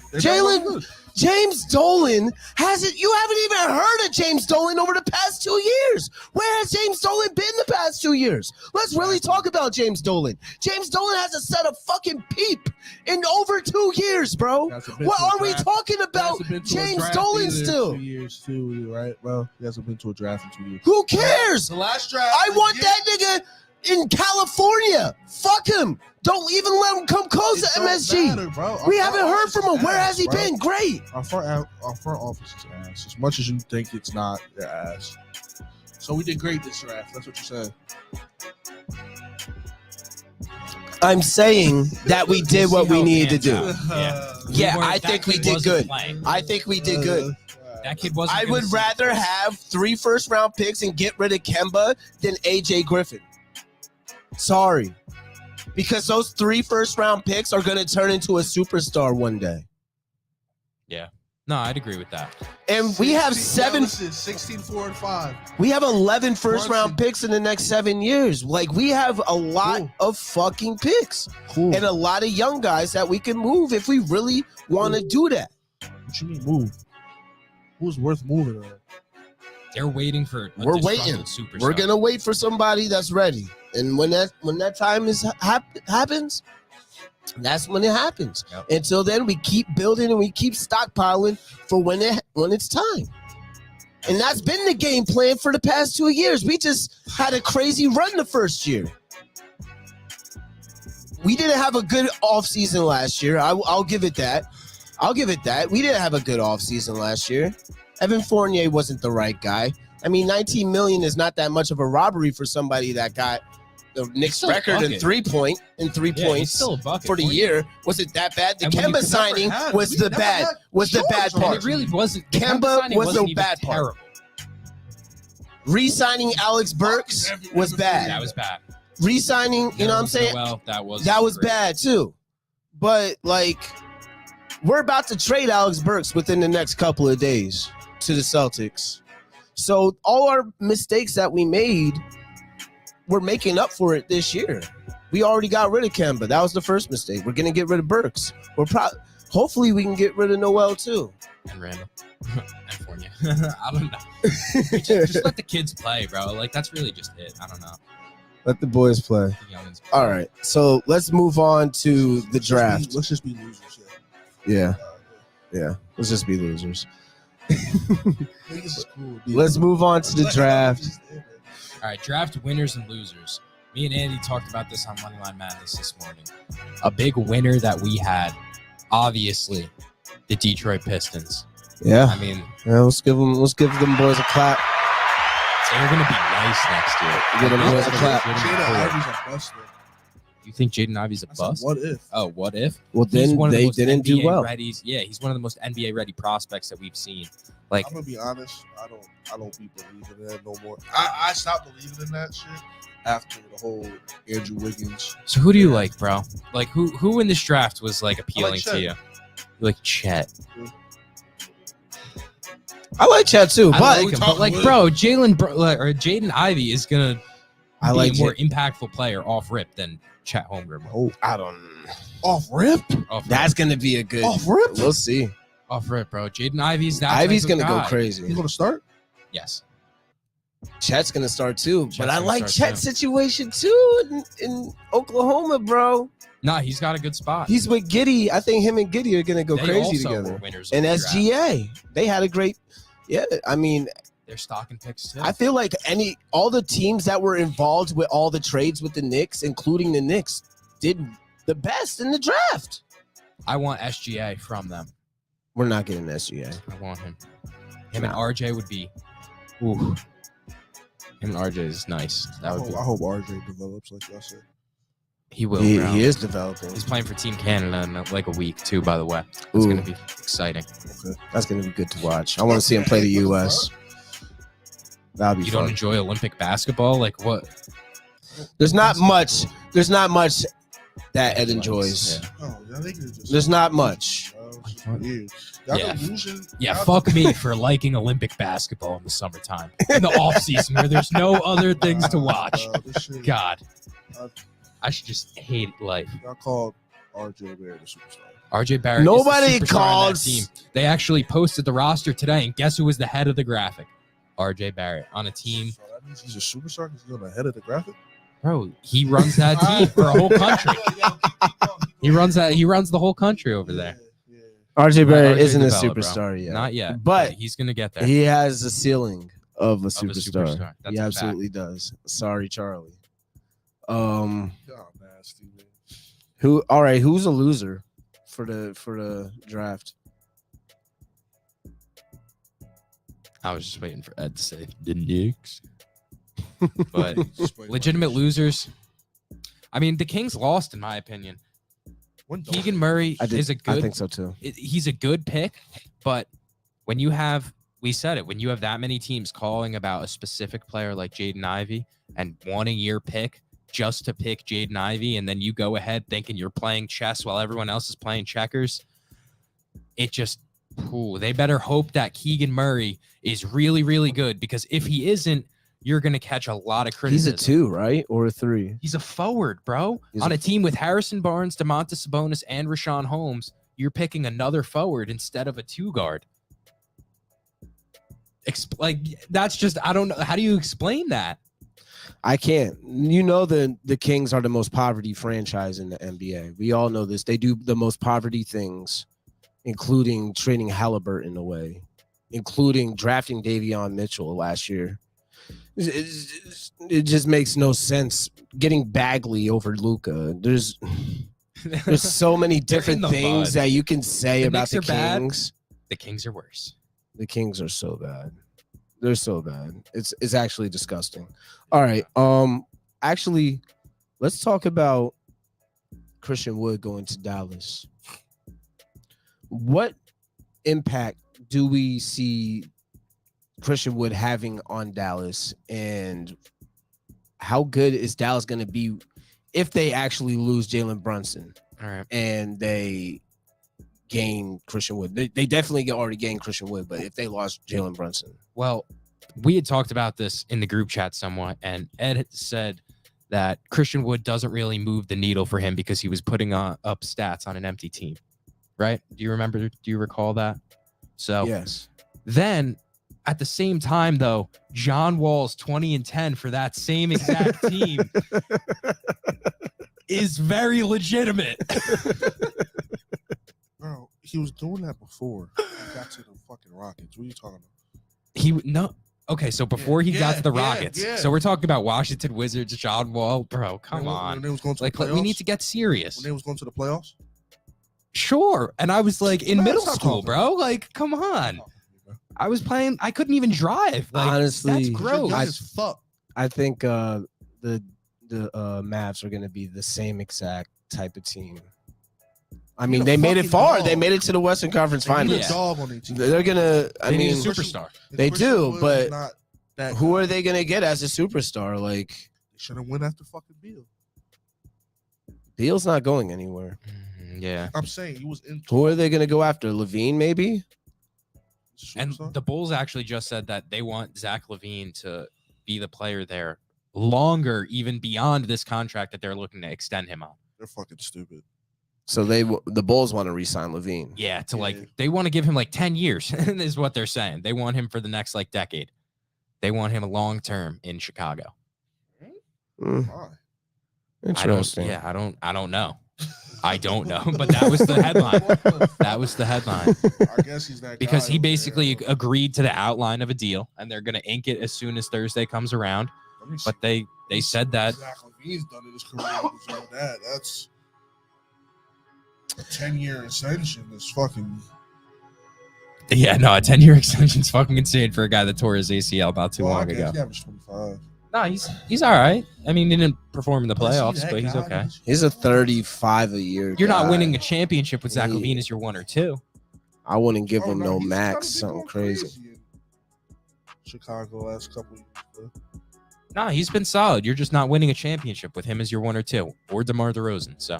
James Dolan hasn't. You haven't even heard of James Dolan over the past 2 years. Where has James Dolan been the past 2 years? Let's really talk about James Dolan. James Dolan hasn't set a fucking peep in over 2 years, bro. What are we talking about? James Dolan still. 2 years too, right, bro? He hasn't been to a draft in 2 years. Who cares? The last draft. I want that nigga in California. Fuck him. Don't even let him come close to MSG. Matter, we haven't heard from him. Where has he been? Great. Our front office is ass. As much as you think it's not, they're ass. So we did great this draft. That's what you're saying. I'm saying that we did what we needed to do. Yeah, I think we did good. I think we did good. That kid wasn't. I gonna would see the rather first- have 3 first-round picks and get rid of Kemba than AJ Griffin. Sorry. Because those 3 first-round picks are going to turn into a superstar one day. No, I'd agree with that. And we have 16, 4, and 5. we have 11 first-round Brunson. picks in the next 7 years. Like, we have a lot Cool. of fucking picks Cool. and a lot of young guys that we can move if we really want to do that. What you mean move? Who's worth moving? They're waiting for. We're waiting. Superstar. We're going to wait for somebody that's ready. And when that time happens, that's when it happens. Yep. Until then, we keep building and we keep stockpiling for when it's time. And that's been the game plan for the past 2 years. We just had a crazy run the first year. We didn't have a good offseason last year. I'll give it that. We didn't have a good offseason last year. Evan Fournier wasn't the right guy. I mean, $19 million is not that much of a robbery for somebody that got the Knicks still a record in bucket. 3 points Yeah, he's still a bucket for the year. Was it that bad? The And when you Kemba never signing had- was we the never bad had was the bad George And part. it really wasn't. The Kemba signing was wasn't the even bad part. terrible. Re-signing Alex Burks was bad. That was bad. Re-signing, you know what I'm saying? Well, that was That was bad too. But like, we're about to trade Alex Burks within the next couple of days to the Celtics. So all our mistakes that we made, we're making up for it this year. We already got rid of Kemba. That was the first mistake. We're gonna get rid of Burks. Hopefully we can get rid of Noel too. And Randall. And Fournier. I don't know. Just let the kids play, bro. Like, that's really just it. I don't know. Let the boys play. The youngins. All right. So let's move on to the draft. Let's just be losers. Yeah. Yeah. Let's just be losers. Niggas is cool, dude. Let's move on to the draft. All right, draft winners and losers. Me and Andy talked about this on Moneyline Madness this morning. A big winner that we had, obviously, the Detroit Pistons. Yeah. I mean, Yeah, let's give them boys a clap. they're going to be nice next year. Give them boys a They're clap. gonna be Jada cool. Ivy's a bust. though. You think Jaden Ivey's a I said, bust? what if? Oh, what if? Well, He's then one of the they most didn't do NBA well. readies. Yeah, he's one of the most NBA ready prospects that we've seen. Like, I'm gonna be honest. I don't be believing in that no more. I stopped believing in that shit after the whole Andrew Wiggins. so who do you like, bro? Like, who in this draft was like appealing Chet. to you? You like Chet. I like Chet too, I but like him, but like, bro, Jaden Ivey is gonna I be like a more Chet. impactful player off rip than Chet Holmgren. Oh, I don't. off rip, Off That's gonna be a good. off rip. We'll see. off rip, bro. Jaden Ivey's that. Ivy's type of gonna go guy. crazy. He's gonna start. Yes. Chet's gonna start too, Chet's but I gonna like start Chet's too. situation too in Oklahoma, bro. Nah, he's got a good spot. He's with Giddey. I think him and Giddey are gonna go They crazy also together. were winners And of the draft. SGA, they had a great. Yeah, I mean, They're stocking picks too. I feel like all the teams that were involved with all the trades with the Knicks, including the Knicks, did the best in the draft. I want SGA from them. We're not getting SGA. I want him. Him and RJ would be. Ooh. Him and RJ is nice. I That would hope, be. I hope RJ develops like y'all said. He will. He bro. is developing. He's playing for Team Canada in like a week too. By the way, it's Ooh. gonna be exciting. Okay. That's gonna be good to watch. I want to see him play the U.S. That'll be You fun. don't enjoy Olympic basketball? Like what? There's not much that Ed enjoys. Yeah. Oh, y'all niggas just. There's not much. It's just weird. Y'all Yeah. losing. Yeah, y'all- fuck me for liking Olympic basketball in the summertime, in the off season where there's no other things to watch. This shit- God, Uh, I should just hate life. Y'all called RJ Barrett a superstar. RJ Barrett. Nobody is the superstar on called- that team. They actually posted the roster today, and guess who was the head of the graphic? RJ Barrett on a team. So that means he's a superstar because he's on the head of the graphic. Bro, he runs that team for a whole country. He runs that. He runs the whole country over there. Yeah. RJ Barrett RJ isn't a developed, bro. superstar yet. Not yet, But he's gonna get there. he has a ceiling of a superstar. superstar. That's He a absolutely does. Sorry, Charlie. Y'all nasty, man. All right, who's a loser for the draft? I was just waiting for Ed to say the Knicks. But Just wait. legitimate losers. I mean, the Kings lost, in my opinion. When don't Keegan Murray I is a I good. think so too. He's a good pick, but when you have we said it. When you have that many teams calling about a specific player like Jaden Ivey and wanting your pick just to pick Jaden Ivey, and then you go ahead thinking you're playing chess while everyone else is playing checkers, it just, they better hope that Keegan Murray is really, really good, because if he isn't, you're going to catch a lot of criticism. He's a 2, right? Or a 3? He's a forward, bro. On a team with Harrison Barnes, Domantas Sabonis, and Rashawn Holmes, you're picking another forward instead of a 2 guard. That's just, I don't know. How do you explain that? I can't. You know, the Kings are the most poverty franchise in the NBA. We all know this. They do the most poverty things, including trading Halliburton away, including drafting Davion Mitchell last year. It just makes no sense. Getting Bagley over Luka. There's so many different things that you can say about the Kings. The Kings are worse. The Kings are so bad. They're so bad. It's actually disgusting. All right. Actually, let's talk about Christian Wood going to Dallas. What impact do we see Christian Wood having on Dallas, and how good is Dallas going to be if they actually lose Jalen Brunson? All right. And they gain Christian Wood? They definitely already gained Christian Wood, but if they lost Jalen Brunson? Well, we had talked about this in the group chat somewhat, and Ed had said that Christian Wood doesn't really move the needle for him because he was putting up stats on an empty team, right? Do you recall that? So yes. Then at the same time, though, John Wall's 20 and 10 for that same exact team is very legitimate. Bro, he was doing that before he got to the fucking Rockets. What are you talking about? Okay, so before he got to the Rockets. So we're talking about Washington Wizards, John Wall. Bro, come on. When they was going to the playoffs? We need to get serious. When they was going to the playoffs? Sure. And I was like in middle school, bro. Like, come on. I was playing. I couldn't even drive. Like, honestly, that's gross. I think the Mavs are going to be the same exact type of team. I mean, they made it far. They made it to the Western Conference Finals. They're gonna. They need a superstar. They do, but who are they gonna get as a superstar? Like, they should have went after fucking Beal. Beal's not going anywhere. Yeah, I'm saying he was in. Who are they gonna go after? Levine, maybe. And the Bulls actually just said that they want Zach LaVine to be the player there longer, even beyond this contract that they're looking to extend him on. They're fucking stupid. So the Bulls want to re-sign LaVine. Yeah, they want to give him like 10 years is what they're saying. They want him for the next like decade. They want him long term in Chicago. Interesting. I don't know. I don't know, but that was the headline. That was the headline. I guess he's that because guy he basically agreed to the outline of a deal, and they're going to ink it as soon as Thursday comes around. But they said that Zach LaVine's done in his career. That's a 10-year extension. Is fucking. Yeah, no, a 10-year extension is fucking insane for a guy that tore his ACL not too long ago. He averaged 25. No, he's all right. I mean, he didn't perform in the playoffs, but he's okay. He's a 35 a year. You're not winning a championship with Zach LaVine as your 1 or 2. I wouldn't give him no max, something crazy. Chicago last couple years. Nah, he's been solid. You're just not winning a championship with him as your 1 or 2, or DeMar DeRozan. So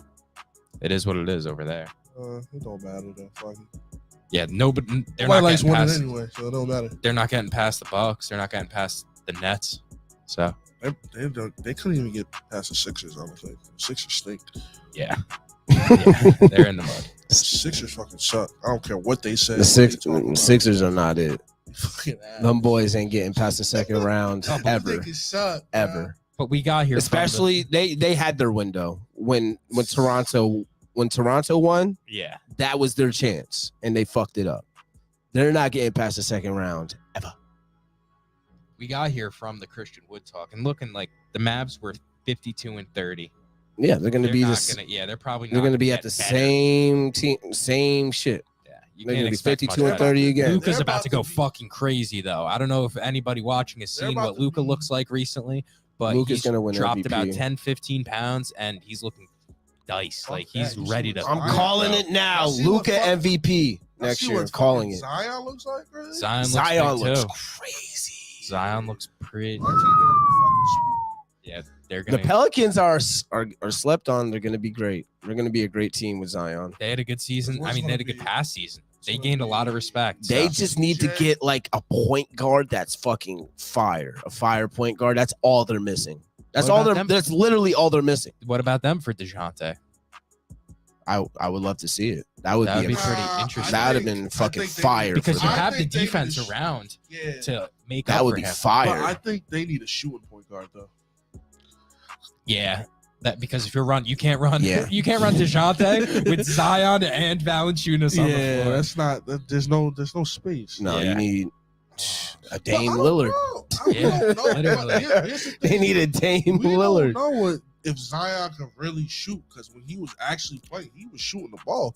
it is what it is over there. It don't matter though. Fucking. Yeah, nobody. They're not getting past anyway, so it don't matter. They're not getting past the Bucks. They're not getting past the Nets. So they couldn't even get past the Sixers. I don't think the Sixers stink. Yeah, they're in the mud. The Sixers fucking suck. I don't care what they say. The Sixers are not it. Them boys ain't getting past the second round ever. But we got here, especially they had their window when Toronto won. Yeah, that was their chance, and they fucked it up. They're not getting past the second round ever. We got here from the Christian Wood talk and looking like the Mavs were 52 and 30. Yeah, they're gonna be they're probably they're gonna be at the same team, same shit. Yeah, they're gonna be 52 and 30 again. Luka's about to go fucking crazy though. I don't know if anybody watching has seen what Luka looks like recently, but Luka's gonna win dropped MVP. about 10-15 pounds and he's looking diced. Like he's ready to. I'm calling it now. Luka MVP next see year. what Calling it. Zion looks like, right? Zion looks big, too. crazy. Zion looks pretty. My team gonna be fucking Yeah, they're The gonna. Pelicans are slept on. They're going to be great. They're going to be a great team with Zion. They had a good season. What's I mean, they had a gonna good be- past season. They gained a lot of respect. They so. just need to get like a point guard that's fucking fire. A fire point guard. That's all they're missing. That's What all about they're. them? That's literally all they're missing. What about them for DeJounte? I would love to see it. That would That would be be pretty I interesting. that would have think- been I fucking think they- fire. Because for you I them. have the think they need defense to around Yeah. to make That up would for be him. fire. But I think they need a shooting point guard though. Yeah. That because if you're you can't run. Yeah. You can't run DeJounte with Zion and Valanciunas on the floor. That's not. There's no space. No, Yeah. you need a Dame But I don't Lillard. know. Yeah, don't know. literally. Here's the They thing. need a Dame We Lillard. don't know if Zion can really shoot because when he was actually playing, he was shooting the ball.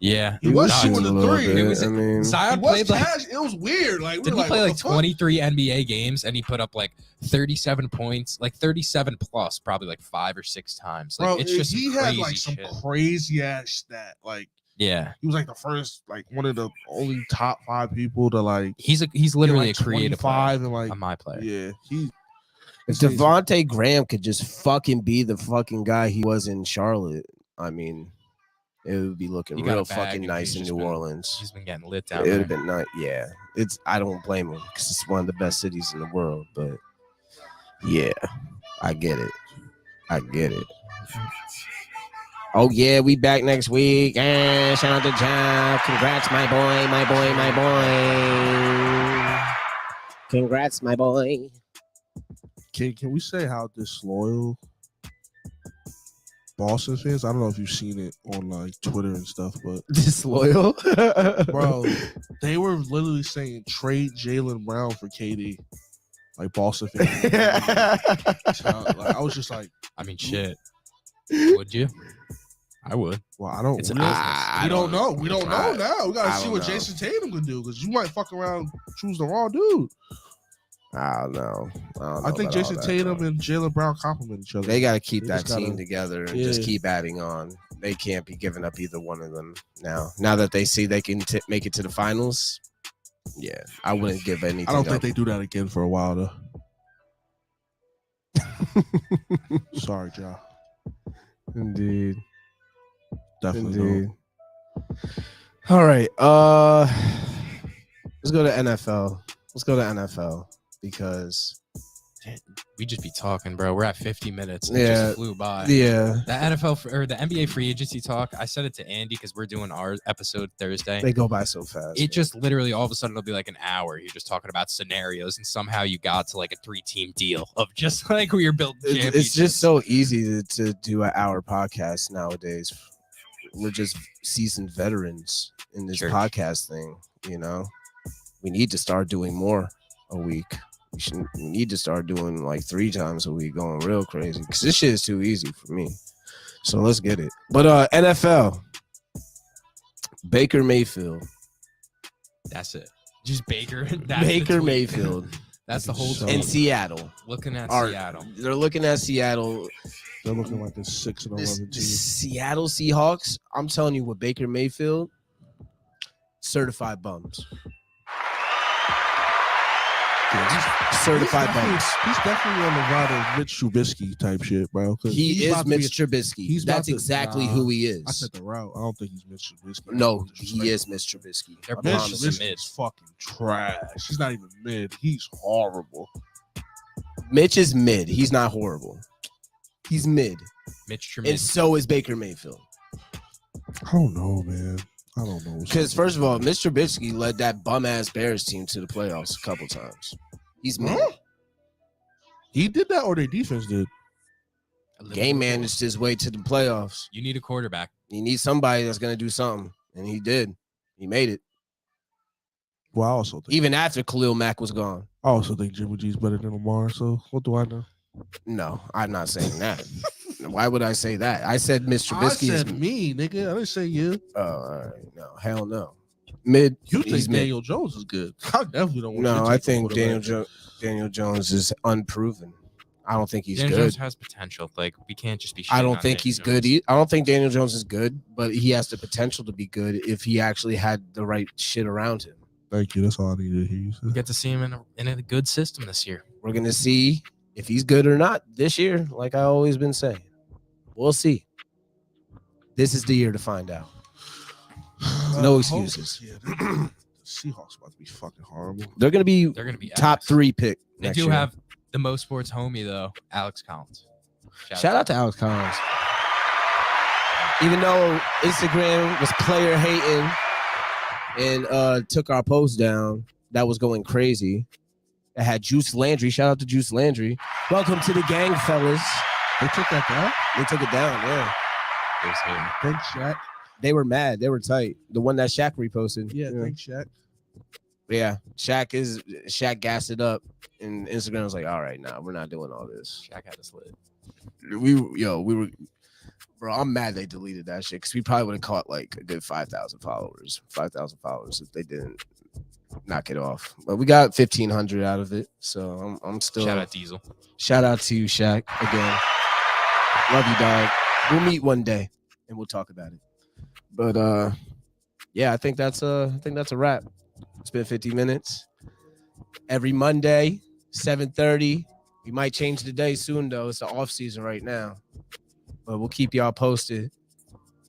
Yeah. He was Nuts. shooting the little three. bit. It was- I mean, Zion He was played like. trash. It was weird. Like, we Didn't were he play what like the fuck? 23 NBA games and he put up like 37 points, like 37 plus, probably like 5 or 6 times. Like Bro, it's just he some had crazy like some shit. crazy ass stat. Like Yeah, he was like the first, like one of the only top 5 people to like. he's get, literally like, a creative 25 player. and like A my player. yeah, he. if Devontae Graham could just fucking be the fucking guy he was in Charlotte, I mean, it would be looking He got real a bag fucking and nice he's in just New been- Orleans. He's been getting lit down It would have there. been nice. Yeah, I don't blame him because it's one of the best cities in the world. But yeah, I get it. I get it. Oh yeah, we back next week. And shout out to Jeff. Congrats, my boy, my boy, my boy. Congrats, my boy. Can we say how disloyal Boston fans? I don't know if you've seen it on like Twitter and stuff, but Disloyal, bro, they were literally saying trade Jaylen Brown for KD. Like Boston fans. Like, I was just like, I mean, shit. Would you? I would. well, I don't. It's We an don't, business. we don't know. We don't know I- now. We gotta I see don't what know. Jason Tatum can do because you might fuck around, choose the wrong dude. I don't know. I think Jason Tatum and Jaylen Brown complement each other. they got to keep They that just team gotta- together and just yeah. keep adding on. They can't be giving up either one of them now. Now that they see they can make it to the finals, yeah, I wouldn't give anything. I don't think up. they do that again for a while though. Sorry, Ja. Indeed, Definitely indeed. don't. All right, let's go to NFL. Let's go to NFL because We just be talking, bro. We're at 50 minutes. And It Yeah. just flew by. yeah, The NFL or the NBA free agency talk. I said it to Andy because we're doing our episode Thursday. they go by so fast. It just literally all of a sudden it'll be like an hour. You're just talking about scenarios, and somehow you got to like a 3-team deal of just like we are building. It's just so easy to do an hour podcast nowadays. We're just seasoned veterans in this Sure. podcast thing. You know, we need to start doing more a week. We need to start doing like 3 times a week, going real crazy because this shit is too easy for me. So let's get it. But NFL, Baker Mayfield, That's it. Just Baker. That's the Baker tweet. Mayfield That's the whole So- in team. Seattle. Looking at Are- Seattle. They're looking at Seattle. They're looking like a 6-11 This team. Seattle Seahawks. I'm telling you, with Baker Mayfield, certified bums. Certified bums. He's definitely on the ride of Mitch Trubisky type shit, bro. 'cause He he's is about to be Mitch Trubisky. he's about That's to- exactly nah, who he is. I said the route. I don't think he's Mitch Trubisky. No, he is Mitch Trubisky. They're I Mitch promise you. promising Trubisky mid. is fucking trash. He's not even mid. He's horrible. Mitch is mid. He's not horrible. He's mid. Mitch And Trubisky. so is Baker Mayfield. I don't know, man. I don't know. Because first of all, Mitch Trubisky led that bum ass Bears team to the playoffs a couple times. He's mid. Huh? He did that, or their defense did. Game managed his way to the playoffs. You need a quarterback. You need somebody that's gonna do something, and he did. He made it. Well, I also think Even after Khalil Mack was gone. Jimmy G's better than Lamar. So what do I know? No, I'm not saying that. Why would I say that? I said Mr. I Trubisky is. said me, nigga. I didn't say you. Oh, all right. No, hell no. Mid. You He's think mid. Daniel Jones is good? I definitely don't want. No, to I take a think quarterback. Daniel Jones is unproven. I don't think he's Daniel good. Jones has potential. Like we can't just be. I shitting don't on think Daniel he's Jones. good. I don't think Daniel Jones is good, but he has the potential to be good if he actually had the right shit around him. Thank you. That's all I needed to hear you say. We get to see him in a good system this year. We're gonna see if he's good or not this year. Like I always been saying, we'll see. This is the year to find out. No excuses. Yeah, the Seahawks about to be fucking horrible. They're gonna be top ass. 3 pick. They next do year. have the most sports homie though, Alex Collins. Shout out to Alex Collins. Even though Instagram was player hating and took our post down, that was going crazy. It had Juice Landry. Shout out to Juice Landry. Welcome to the gang, fellas. They took that down? They took it down, yeah. Thanks, Shaq. They were mad. They were tight. The one that Shaq reposted. Yeah, thanks, Shaq. Yeah, Shaq gassed it up, and Instagram was like, "All right, nah, we're not doing all this." Shaq had us lit. We were, bro. I'm mad they deleted that shit because we probably would have caught like a good 5,000 followers if they didn't knock it off. But we got 1,500 out of it, so I'm still. Shout out Diesel. Shout out to you, Shaq, again. Love you, dog. We'll meet one day and we'll talk about it. But yeah, I think that's a wrap. It's been 50 minutes. Every Monday, 7:30. We might change the day soon though. It's the off season right now. But we'll keep y'all posted.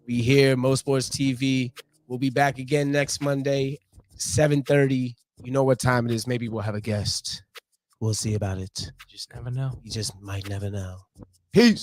We here, Mo Sports TV. We'll be back again next Monday, 7:30. You know what time it is. Maybe we'll have a guest. We'll see about it. You just never know. You just might never know. Peace.